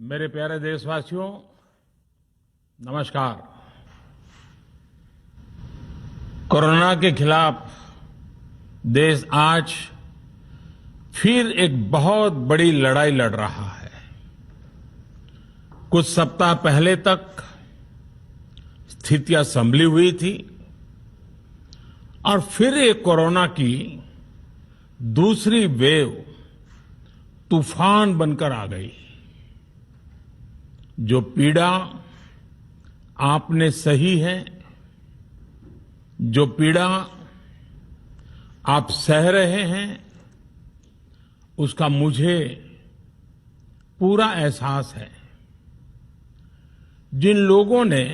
मेरे प्यारे देशवासियों, नमस्कार। कोरोना के खिलाफ देश आज फिर एक बहुत बड़ी लड़ाई लड़ रहा है। कुछ सप्ताह पहले तक स्थितियां संभली हुई थी और फिर एक कोरोना की दूसरी वेव तूफान बनकर आ गई। जो पीड़ा आपने सही है, जो पीड़ा आप सह रहे हैं, उसका मुझे पूरा एहसास है। जिन लोगों ने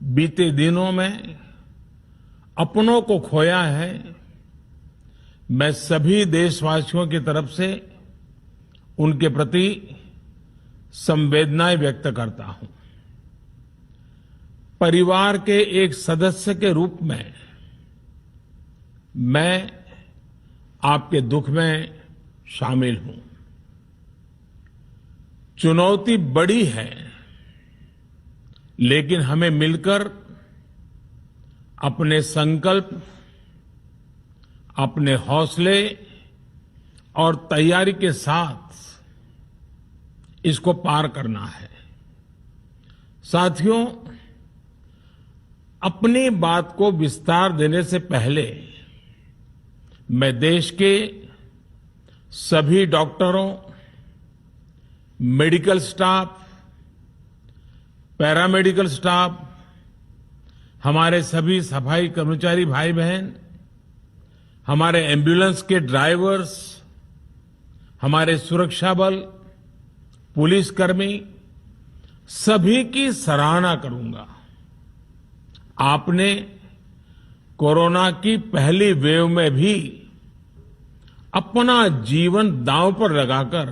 बीते दिनों में अपनों को खोया है, मैं सभी देशवासियों की तरफ से उनके प्रति संवेदनाएं व्यक्त करता हूं। परिवार के एक सदस्य के रूप में मैं आपके दुख में शामिल हूं। चुनौती बड़ी है, लेकिन हमें मिलकर अपने संकल्प, अपने हौसले और तैयारी के साथ इसको पार करना है। साथियों, अपनी बात को विस्तार देने से पहले मैं देश के सभी डॉक्टरों, मेडिकल स्टाफ, पैरामेडिकल स्टाफ, हमारे सभी सफाई कर्मचारी भाई बहन, हमारे एम्बुलेंस के ड्राइवर्स, हमारे सुरक्षा बल, पुलिसकर्मी, सभी की सराहना करूंगा। आपने कोरोना की पहली वेव में भी अपना जीवन दांव पर लगाकर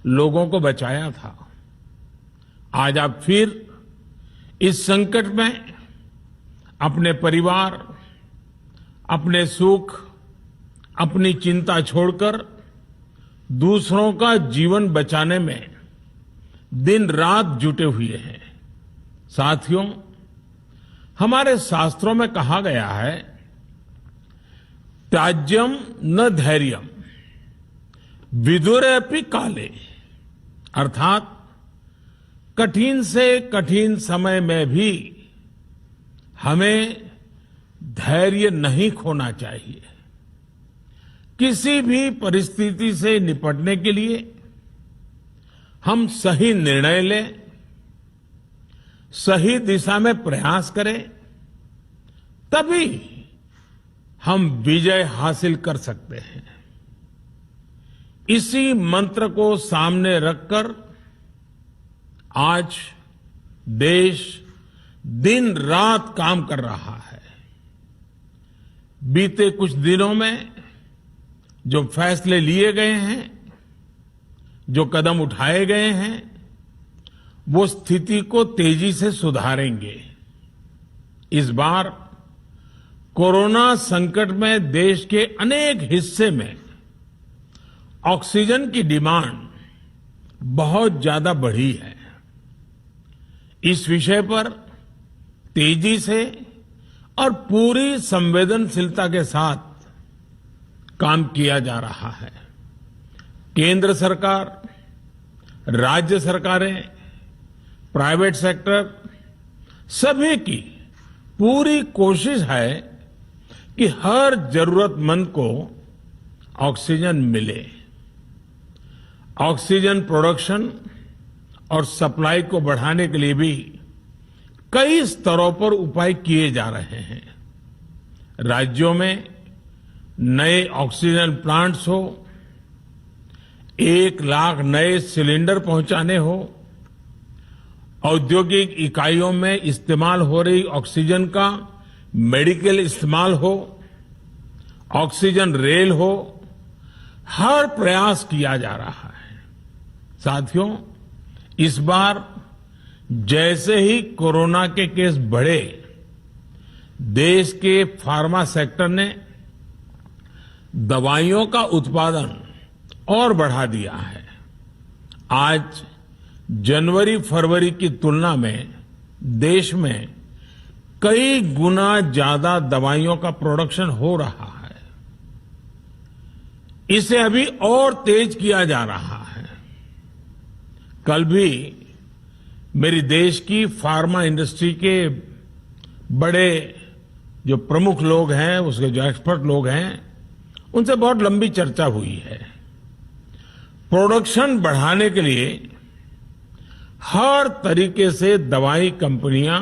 लोगों को बचाया था। आज आप फिर इस संकट में अपने परिवार, अपने सुख, अपनी चिंता छोड़कर दूसरों का जीवन बचाने में दिन रात जुटे हुए हैं। साथियों, हमारे शास्त्रों में कहा गया है, त्याज्यम न धैर्यम विदुरेऽपि काले, अर्थात कठिन से कठिन समय में भी हमें धैर्य नहीं खोना चाहिए। किसी भी परिस्थिति से निपटने के लिए हम सही निर्णय लें, सही दिशा में प्रयास करें, तभी हम विजय हासिल कर सकते हैं। इसी मंत्र को सामने रखकर आज देश दिन रात काम कर रहा है। बीते कुछ दिनों में जो फैसले लिए गए हैं, जो कदम उठाए गए हैं, वो स्थिति को तेजी से सुधारेंगे। इस बार कोरोना संकट में देश के अनेक हिस्से में ऑक्सीजन की डिमांड बहुत ज्यादा बढ़ी है। इस विषय पर तेजी से और पूरी संवेदनशीलता के साथ काम किया जा रहा है। केंद्र सरकार, राज्य सरकारें, प्राइवेट सेक्टर, सभी की पूरी कोशिश है कि हर जरूरतमंद को ऑक्सीजन मिले। ऑक्सीजन प्रोडक्शन और सप्लाई को बढ़ाने के लिए भी कई स्तरों पर उपाय किए जा रहे हैं। राज्यों में नए ऑक्सीजन प्लांट्स हो, 1 लाख नए सिलेंडर पहुंचाने हो, औद्योगिक इकाइयों में इस्तेमाल हो रही ऑक्सीजन का मेडिकल इस्तेमाल हो, ऑक्सीजन रेल हो, हर प्रयास किया जा रहा है। साथियों, इस बार जैसे ही कोरोना के केस बढ़े, देश के फार्मा सेक्टर ने दवाइयों का उत्पादन और बढ़ा दिया है। आज जनवरी फरवरी की तुलना में देश में कई गुना ज्यादा दवाइयों का प्रोडक्शन हो रहा है। इसे अभी और तेज किया जा रहा है। कल भी मेरी देश की फार्मा इंडस्ट्री के बड़े जो प्रमुख लोग हैं, उसके जो एक्सपर्ट लोग हैं, उनसे बहुत लंबी चर्चा हुई है। प्रोडक्शन बढ़ाने के लिए हर तरीके से दवाई कंपनियां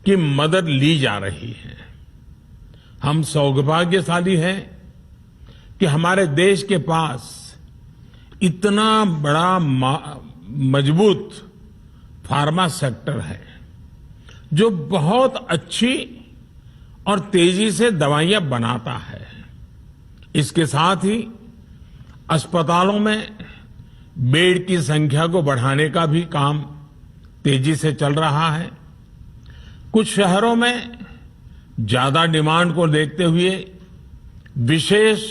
की मदद ली जा रही है। हम सौभाग्यशाली हैं कि हमारे देश के पास इतना बड़ा मजबूत फार्मा सेक्टर है जो बहुत अच्छी और तेजी से दवाइयां बनाता है। इसके साथ ही अस्पतालों में बेड की संख्या को बढ़ाने का भी काम तेजी से चल रहा है। कुछ शहरों में ज्यादा डिमांड को देखते हुए विशेष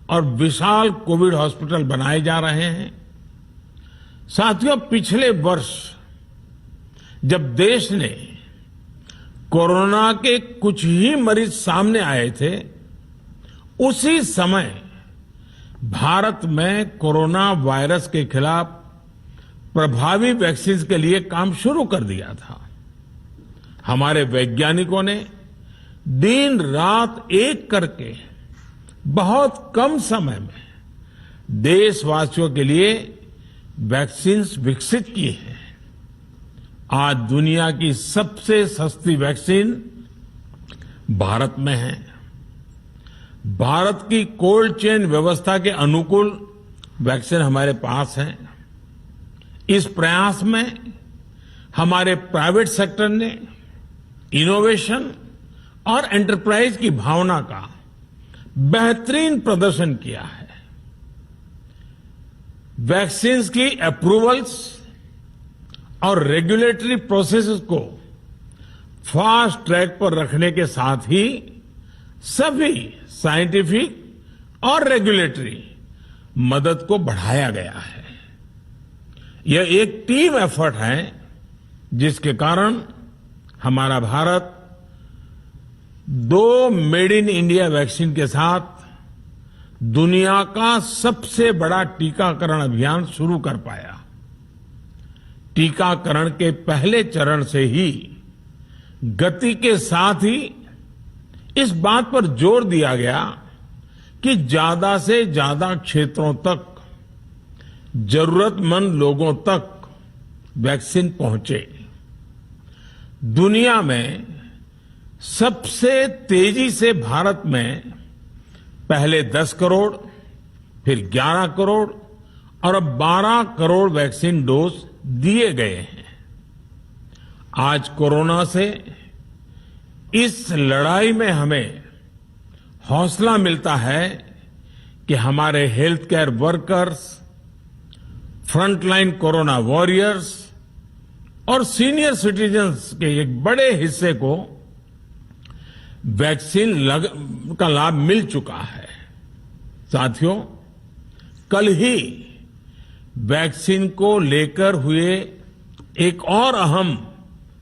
और विशाल कोविड हॉस्पिटल बनाए जा रहे हैं। साथियों, पिछले वर्ष जब देश ने कोरोना के कुछ ही मरीज सामने आए थे, उसी समय भारत में कोरोना वायरस के खिलाफ प्रभावी वैक्सीन के लिए काम शुरू कर दिया था। हमारे वैज्ञानिकों ने दिन रात एक करके बहुत कम समय में देशवासियों के लिए वैक्सीन विकसित की है। आज दुनिया की सबसे सस्ती वैक्सीन भारत में है। भारत की कोल्ड चेन व्यवस्था के अनुकूल वैक्सीन हमारे पास है। इस प्रयास में हमारे प्राइवेट सेक्टर ने इनोवेशन और एंटरप्राइज की भावना का बेहतरीन प्रदर्शन किया है। वैक्सीन्स की अप्रूवल्स और रेगुलेटरी प्रोसेसेस को फास्ट ट्रैक पर रखने के साथ ही सभी साइंटिफिक और रेगुलेटरी मदद को बढ़ाया गया है। यह एक टीम एफर्ट है जिसके कारण हमारा Bharat 2 made in India vaccine के साथ दुनिया का सबसे बड़ा टीकाकरण अभियान शुरू कर पाया। टीकाकरण के पहले चरण से ही गति के साथ ही इस बात पर जोर दिया गया कि ज्यादा से ज्यादा क्षेत्रों तक, जरूरतमंद लोगों तक वैक्सीन पहुंचे। दुनिया में सबसे तेजी से भारत में पहले 10 करोड़, फिर 11 करोड़ और अब 12 करोड़ वैक्सीन डोज दिए गए हैं। आज कोरोना से इस लड़ाई में हमें हौसला मिलता है कि हमारे health care workers, frontline corona warriors और सीनियर सिटीजन्स के एक बड़े हिस्से को वैक्सीन का लाभ मिल चुका है। साथियों, कल ही वैक्सीन को लेकर हुए एक और अहम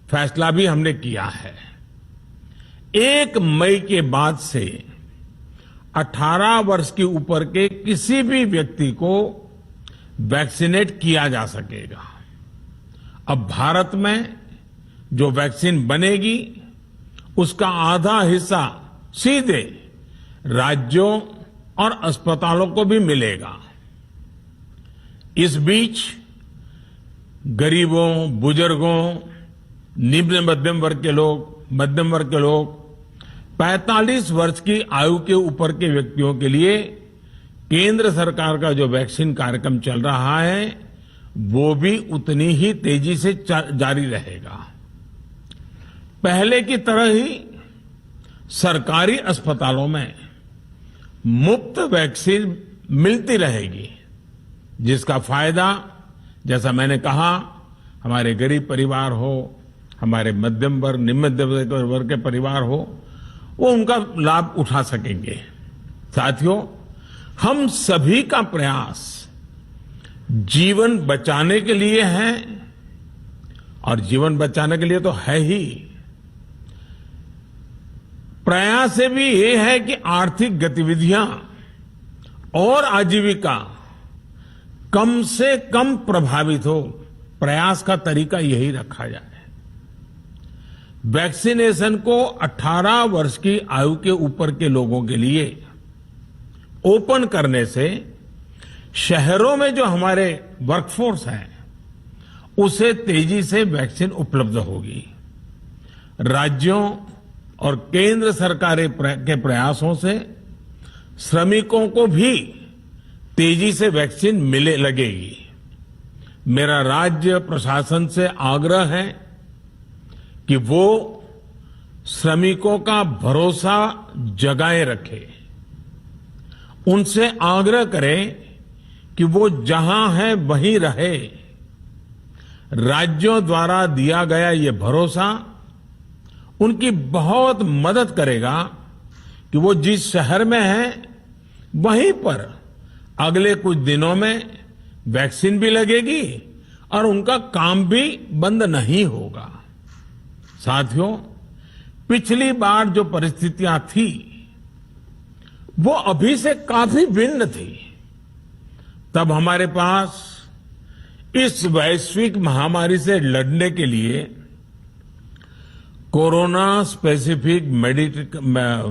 फैसला भी हमने किया है। 1 मई के बाद से 18 वर्ष के ऊपर के किसी भी व्यक्ति को वैक्सीनेट किया जा सकेगा। अब भारत में जो वैक्सीन बनेगी उसका आधा हिस्सा सीधे राज्यों और अस्पतालों को भी मिलेगा। इस बीच गरीबों, बुजुर्गों, निम्न मध्यम वर्ग के लोग 45 वर्ष की आयु के ऊपर के व्यक्तियों के लिए केंद्र सरकार का जो वैक्सीन कार्यक्रम चल रहा है वो भी उतनी ही तेजी से जारी रहेगा। पहले की तरह ही सरकारी अस्पतालों में मुफ्त वैक्सीन मिलती रहेगी, जिसका फायदा, जैसा मैंने कहा, हमारे गरीब परिवार हो, हमारे मध्यम वर्ग, निम्न मध्यम वर्ग के परिवार हो, वो उनका लाभ उठा सकेंगे। साथियों, हम सभी का प्रयास जीवन बचाने के लिए है, और जीवन बचाने के लिए तो है ही। प्रयास से भी ये है कि आर्थिक गतिविधियां और आजीविका कम से कम प्रभावित हो। प्रयास का तरीका यही रखा जाए। वैक्सीनेशन को 18 वर्ष की आयु के ऊपर के लोगों के लिए ओपन करने से शहरों में जो हमारे वर्कफोर्स है उसे तेजी से वैक्सीन उपलब्ध होगी। राज्यों और केंद्र सरकार के प्रयासों से श्रमिकों को भी तेजी से वैक्सीन मिले लगेगी। मेरा राज्य प्रशासन से आग्रह है कि वो श्रमिकों का भरोसा जगाए रखे। उनसे आग्रह करें कि वो जहां है वहीं रहे। राज्यों द्वारा दिया गया ये भरोसा उनकी बहुत मदद करेगा कि वो जिस शहर में है वहीं पर अगले कुछ दिनों में वैक्सीन भी लगेगी और उनका काम भी बंद नहीं होगा। साथियों, पिछली बार जो परिस्थितियां थी वो अभी से काफी भिन्न थी। तब हमारे पास इस वैश्विक महामारी से लड़ने के लिए कोरोना स्पेसिफिक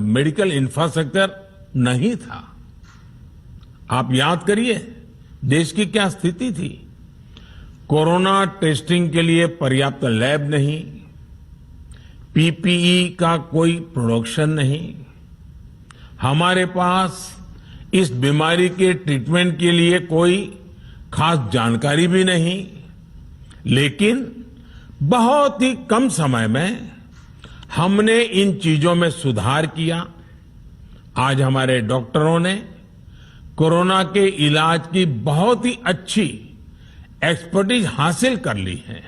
मेडिकल इंफ्रास्ट्रक्चर नहीं था। आप याद करिए देश की क्या स्थिति थी। कोरोना टेस्टिंग के लिए पर्याप्त लैब नहीं, पीपीई का कोई प्रोडक्शन नहीं, हमारे पास इस बीमारी के ट्रीटमेंट के लिए कोई खास जानकारी भी नहीं। लेकिन बहुत ही कम समय में हमने इन चीजों में सुधार किया। आज हमारे डॉक्टरों ने कोरोना के इलाज की बहुत ही अच्छी एक्सपर्टीज हासिल कर ली है।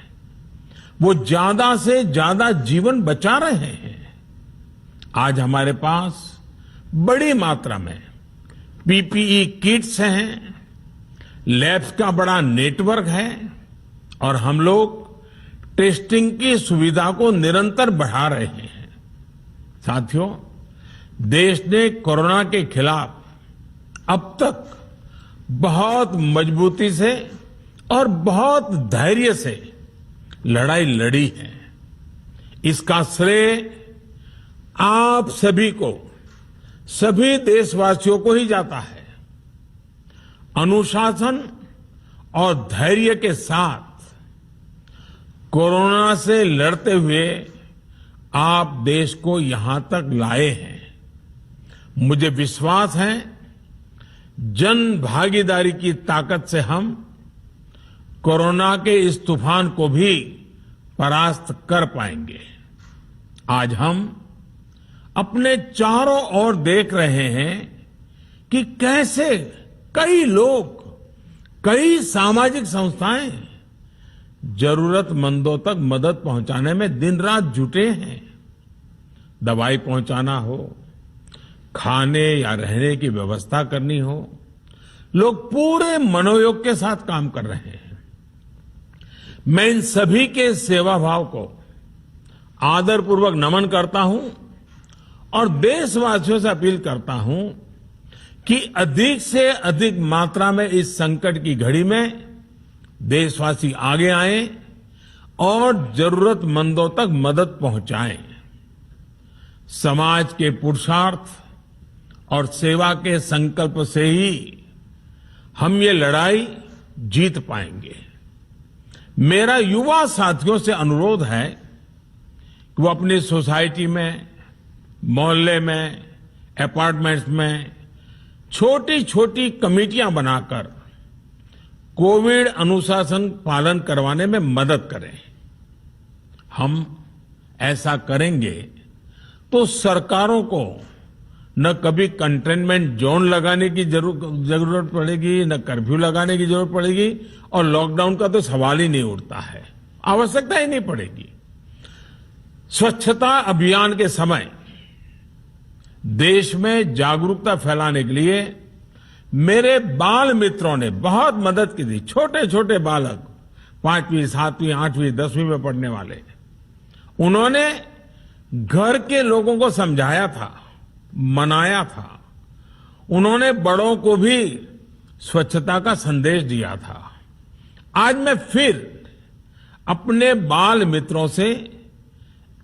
वो ज्यादा से ज्यादा जीवन बचा रहे हैं। आज हमारे पास बड़ी मात्रा में पीपीई किट्स हैं, लैब्स का बड़ा नेटवर्क है और हम लोग टेस्टिंग की सुविधा को निरंतर बढ़ा रहे हैं। साथियों, देश ने कोरोना के खिलाफ अब तक बहुत मजबूती से और बहुत धैर्य से लड़ाई लड़ी है। इसका श्रेय आप सभी को, सभी देशवासियों को ही जाता है। अनुशासन और धैर्य के साथ कोरोना से लड़ते हुए आप देश को यहां तक लाए हैं। मुझे विश्वास है जन भागीदारी की ताकत से हम कोरोना के इस तूफान को भी परास्त कर पाएंगे। आज हम अपने चारों ओर देख रहे हैं कि कैसे कई लोग, कई सामाजिक संस्थाएं जरूरतमंदों तक मदद पहुंचाने में दिन रात जुटे हैं। दवाई पहुंचाना हो, खाने या रहने की व्यवस्था करनी हो, लोग पूरे मनोयोग के साथ काम कर रहे हैं। मैं इन सभी के सेवा भाव को आदरपूर्वक नमन करता हूं और देशवासियों से अपील करता हूं कि अधिक से अधिक मात्रा में इस संकट की घड़ी में देशवासी आगे आएं और जरूरतमंदों तक मदद पहुंचाएं। समाज के पुरुषार्थ और सेवा के संकल्प से ही हम ये लड़ाई जीत पाएंगे। मेरा युवा साथियों से अनुरोध है कि वो अपनी सोसाइटी में, मोहल्ले में, अपार्टमेंट्स में छोटी छोटी कमेटियां बनाकर कोविड अनुशासन पालन करवाने में मदद करें। हम ऐसा करेंगे तो सरकारों को न कभी कंटेनमेंट जोन लगाने की जरूरत पड़ेगी, न कर्फ्यू लगाने की जरूरत पड़ेगी और लॉकडाउन का तो सवाल ही नहीं उठता है, आवश्यकता ही नहीं पड़ेगी। स्वच्छता अभियान के समय देश में जागरूकता फैलाने के लिए मेरे बाल मित्रों ने बहुत मदद की थी। छोटे छोटे बालक 5वीं, 7वीं, 8वीं, 10वीं में पढ़ने वाले, उन्होंने घर के लोगों को समझाया था, मनाया था। उन्होंने बड़ों को भी स्वच्छता का संदेश दिया था। आज मैं फिर अपने बाल मित्रों से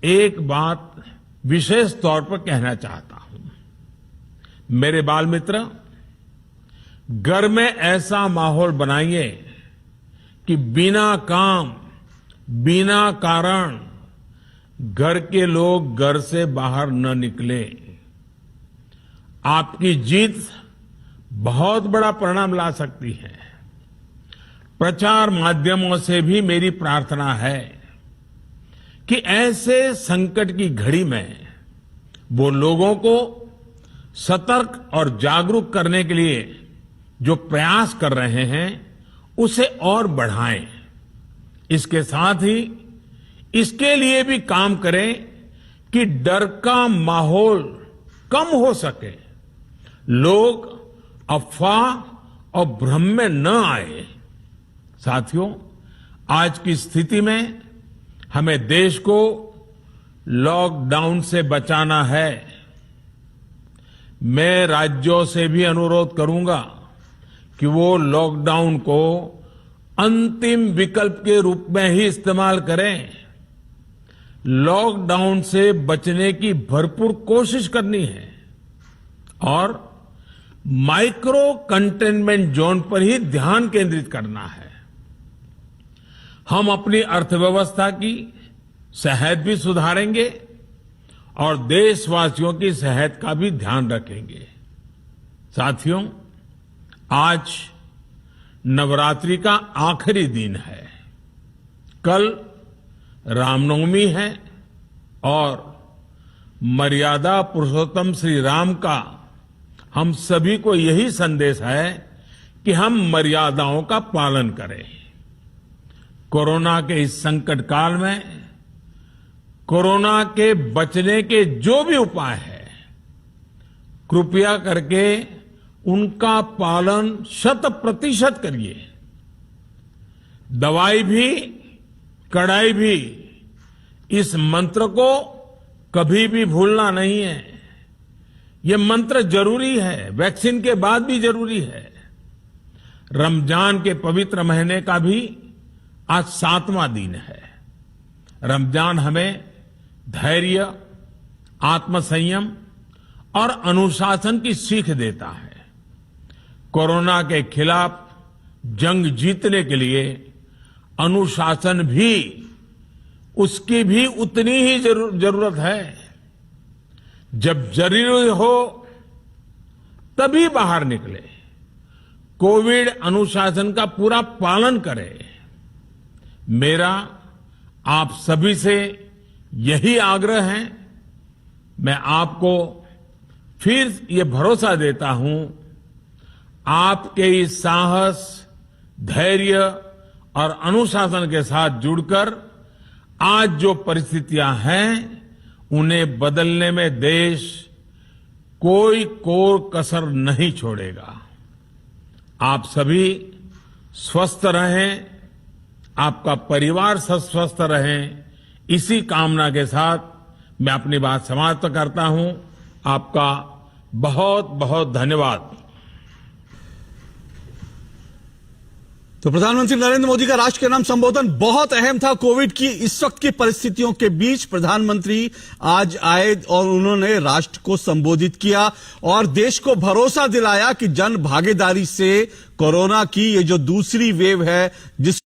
एक बात विशेष तौर पर कहना चाहता हूं। मेरे बाल मित्र, घर में ऐसा माहौल बनाइए कि बिना काम, बिना कारण घर के लोग घर से बाहर न निकले। आपकी जीत बहुत बड़ा परिणाम ला सकती है। प्रचार माध्यमों से भी मेरी प्रार्थना है कि ऐसे संकट की घड़ी में वो लोगों को सतर्क और जागरूक करने के लिए जो प्रयास कर रहे हैं उसे और बढ़ाएं। इसके साथ ही इसके लिए भी काम करें कि डर का माहौल कम हो सके, लोग अफवाह और भ्रम में न आए। साथियों, आज की स्थिति में हमें देश को लॉकडाउन से बचाना है। मैं राज्यों से भी अनुरोध करूंगा कि वो लॉकडाउन को अंतिम विकल्प के रूप में ही इस्तेमाल करें। लॉकडाउन से बचने की भरपूर कोशिश करनी है और माइक्रो कंटेनमेंट जोन पर ही ध्यान केंद्रित करना है। हम अपनी अर्थव्यवस्था की सेहत भी सुधारेंगे और देशवासियों की सेहत का भी ध्यान रखेंगे। साथियों, आज नवरात्रि का आखिरी दिन है। कल रामनवमी है और मर्यादा पुरुषोत्तम श्री राम का हम सभी को यही संदेश है कि हम मर्यादाओं का पालन करें। कोरोना के इस संकट काल में कोरोना के बचने के जो भी उपाय है, कृपया करके उनका पालन 100% करिए। दवाई भी, कड़ाई भी, इस मंत्र को कभी भी भूलना नहीं है। ये मंत्र जरूरी है, वैक्सीन के बाद भी जरूरी है। रमजान के पवित्र महीने का भी आज 7वां दिन है। रमजान हमें धैर्य, आत्मसंयम और अनुशासन की सीख देता है। कोरोना के खिलाफ जंग जीतने के लिए अनुशासन भी, उसकी भी उतनी ही जरूरत है। जब जरूरी हो तभी बाहर निकले। कोविड अनुशासन का पूरा पालन करें। मेरा आप सभी से यही आग्रह है। मैं आपको फिर ये भरोसा देता हूं, आपके इस साहस, धैर्य और अनुशासन के साथ जुड़कर आज जो परिस्थितियां हैं उन्हें बदलने में देश कोई कोर कसर नहीं छोड़ेगा। आप सभी स्वस्थ रहें, आपका परिवार स्वस्थ रहे, इसी कामना के साथ मैं अपनी बात समाप्त करता हूं। आपका बहुत बहुत धन्यवाद। तो प्रधानमंत्री नरेंद्र मोदी का राष्ट्र के नाम संबोधन बहुत अहम था। कोविड की इस वक्त की परिस्थितियों के बीच प्रधानमंत्री आज आए और उन्होंने राष्ट्र को संबोधित किया और देश को भरोसा दिलाया कि जन भागीदारी से कोरोना की ये जो दूसरी वेव है, जिस